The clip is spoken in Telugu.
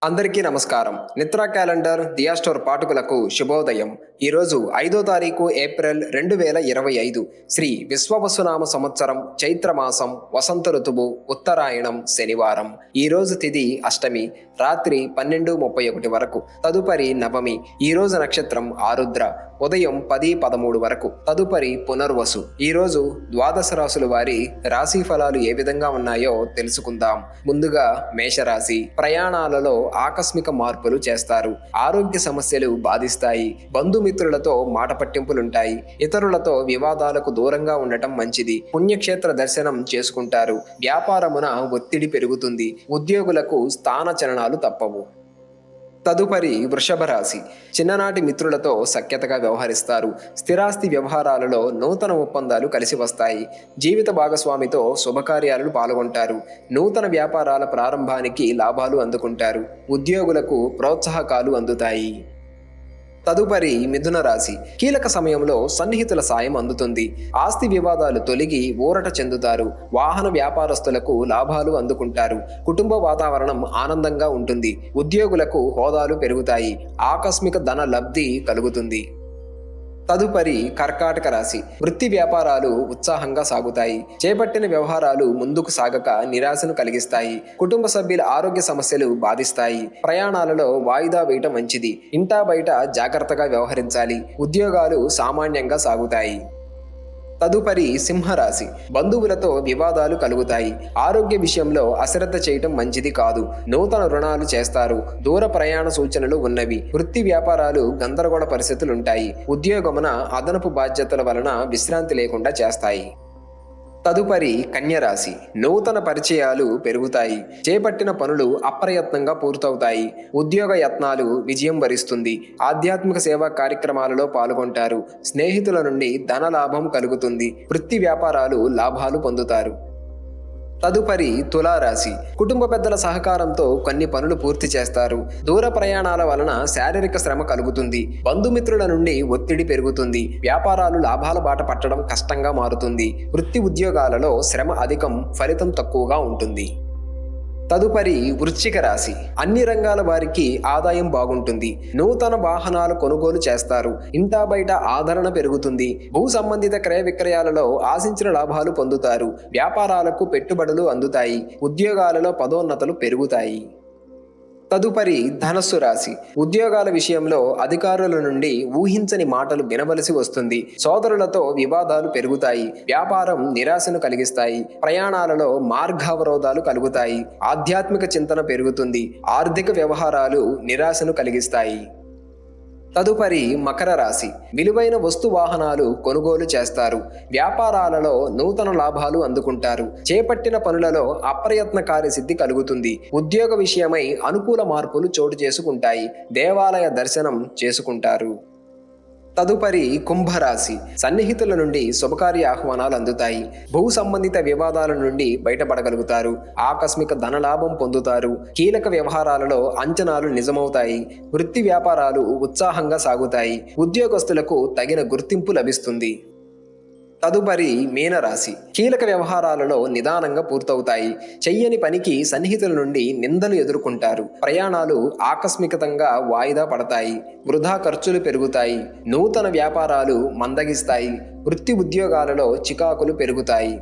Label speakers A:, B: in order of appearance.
A: అందరికీ నమస్కారం. నిత్ర క్యాలెండర్ దియా స్టోర్ పాఠకులకు శుభోదయం. ఈరోజు 5వ తారీఖు ఏప్రిల్ 2025 శ్రీ విశ్వవసునామ సంవత్సరం చైత్రమాసం వసంత ఋతువు ఉత్తరాయణం శనివారం. ఈరోజు తిథి అష్టమి రాత్రి 12:31 వరకు. తదుపరి నవమి. ఈరోజు నక్షత్రం ఆరుద్ర ఉదయం 10:13 వరకు. తదుపరి పునర్వసు. ఈరోజు ద్వాదశ రాశుల వారి రాశి ఫలాలు ఏ విధంగా ఉన్నాయో తెలుసుకుందాం. ముందుగా మేషరాశి. ప్రయాణాలలో ఆకస్మిక మార్పులు చేస్తారు. ఆరోగ్య సమస్యలు బాధిస్తాయి. బంధుమిత్రులతో మాట పట్టింపులుంటాయి. ఇతరులతో వివాదాలకు దూరంగా ఉండటం మంచిది. పుణ్యక్షేత్ర దర్శనం చేసుకుంటారు. వ్యాపారమున ఒత్తిడి పెరుగుతుంది. ఉద్యోగులకు స్థాన చలనాలు తప్పవు. తదుపరి వృషభ రాశి. చిన్ననాటి మిత్రులతో సఖ్యతగా వ్యవహరిస్తారు. స్థిరాస్తి వ్యవహారాలలో నూతన ఒప్పందాలు కలిసి వస్తాయి. జీవిత భాగస్వామితో శుభకార్యాలను పాల్గొంటారు. నూతన వ్యాపారాల ప్రారంభానికి లాభాలు అందుకుంటారు. ఉద్యోగులకు ప్రోత్సాహకాలు అందుతాయి. తదుపరి మిథున రాశి. కీలక సమయంలో సన్నిహితుల సాయం అందుతుంది. ఆస్తి వివాదాలు తొలగి ఊరట చెందుతారు. వాహన వ్యాపారస్తులకు లాభాలు అందుకుంటారు. కుటుంబ వాతావరణం ఆనందంగా ఉంటుంది. ఉద్యోగులకు హోదాలు పెరుగుతాయి. ఆకస్మిక ధన లబ్ధి కలుగుతుంది. తదుపరి కర్కాటక రాశి. వృత్తి వ్యాపారాలు ఉత్సాహంగా సాగుతాయి. చేపట్టిన వ్యవహారాలు ముందుకు సాగక నిరాశను కలిగిస్తాయి. కుటుంబ సభ్యుల ఆరోగ్య సమస్యలు బాధిస్తాయి. ప్రయాణాలలో వాయిదా వేయటం మంచిది. ఇంటా బయట జాగ్రత్తగా వ్యవహరించాలి. ఉద్యోగాలు సామాన్యంగా సాగుతాయి. తదుపరి సింహరాశి. బంధువులతో వివాదాలు కలుగుతాయి. ఆరోగ్య విషయంలో అశ్రద్ధ చేయటం మంచిది కాదు. నూతన రుణాలు చేస్తారు. దూర ప్రయాణ సూచనలు ఉన్నవి. వృత్తి వ్యాపారాలు గందరగోళ పరిస్థితులుంటాయి. ఉద్యోగమున అదనపు బాధ్యతల వలన విశ్రాంతి లేకుండా చేస్తాయి. తదుపరి కన్యరాశి. నూతన పరిచయాలు పెరుగుతాయి. చేపట్టిన పనులు అప్రయత్నంగా పూర్తవుతాయి. ఉద్యోగ యత్నాలు విజయం వరిస్తుంది. ఆధ్యాత్మిక సేవా కార్యక్రమాలలో పాల్గొంటారు. స్నేహితుల నుండి ధన లాభం కలుగుతుంది. వృత్తి వ్యాపారాలు లాభాలు పొందుతారు. తదుపరి తులారాశి. కుటుంబ పెద్దల సహకారంతో కొన్ని పనులు పూర్తి చేస్తారు. దూర ప్రయాణాల వలన శారీరక శ్రమ కలుగుతుంది. బంధుమిత్రుల నుండి ఒత్తిడి పెరుగుతుంది. వ్యాపారాలు లాభాల బాట పట్టడం కష్టంగా మారుతుంది. వృత్తి ఉద్యోగాలలో శ్రమ అధికం, ఫలితం తక్కువగా ఉంటుంది. తదుపరి వృశ్చిక రాశి. అన్ని రంగాల వారికి ఆదాయం బాగుంటుంది. నూతన వాహనాలు కొనుగోలు చేస్తారు. ఇంటా బయట ఆదరణ పెరుగుతుంది. భూ సంబంధిత క్రయ విక్రయాలలో ఆశించిన లాభాలు పొందుతారు. వ్యాపారాలకు పెట్టుబడులు అందుతాయి. ఉద్యోగాలలో పదోన్నతులు పెరుగుతాయి. తదుపరి ధనస్సు రాశి. ఉద్యోగాల విషయంలో అధికారుల నుండి ఊహించని మాటలు వినవలసి వస్తుంది. సోదరులతో వివాదాలు పెరుగుతాయి. వ్యాపారం నిరాశను కలిగిస్తాయి. ప్రయాణాలలో మార్గావరోధాలు కలుగుతాయి. ఆధ్యాత్మిక చింతన పెరుగుతుంది. ఆర్థిక వ్యవహారాలు నిరాశను కలిగిస్తాయి. తదుపరి మకర రాశి. విలువైన వస్తు వాహనాలు కొనుగోలు చేస్తారు. వ్యాపారాలలో నూతన లాభాలు అందుకుంటారు. చేపట్టిన పనులలో అప్రయత్న కార్యసిద్ధి కలుగుతుంది. ఉద్యోగ విషయమై అనుకూల మార్పులు చోటు చేసుకుంటాయి. దేవాలయ దర్శనం చేసుకుంటారు. తదుపరి కుంభరాశి. సన్నిహితుల నుండి శుభకార్య ఆహ్వానాలు అందుతాయి. భూ సంబంధిత వివాదాల నుండి బయటపడగలుగుతారు. ఆకస్మిక ధనలాభం పొందుతారు. కీలక వ్యవహారాలలో అంచనాలు నిజమవుతాయి. వృత్తి వ్యాపారాలు ఉత్సాహంగా సాగుతాయి. ఉద్యోగస్తులకు తగిన గుర్తింపు లభిస్తుంది. తదుపరి మీనరాశి. కీలక వ్యవహారాలలో నిదానంగా పూర్తవుతాయి. చెయ్యని పనికి సన్నిహితుల నుండి నిందలు ఎదుర్కొంటారు. ప్రయాణాలు ఆకస్మికంగా వాయిదా పడతాయి. వృధా ఖర్చులు పెరుగుతాయి. నూతన వ్యాపారాలు మందగిస్తాయి. వృత్తి ఉద్యోగాలలో చికాకులు పెరుగుతాయి.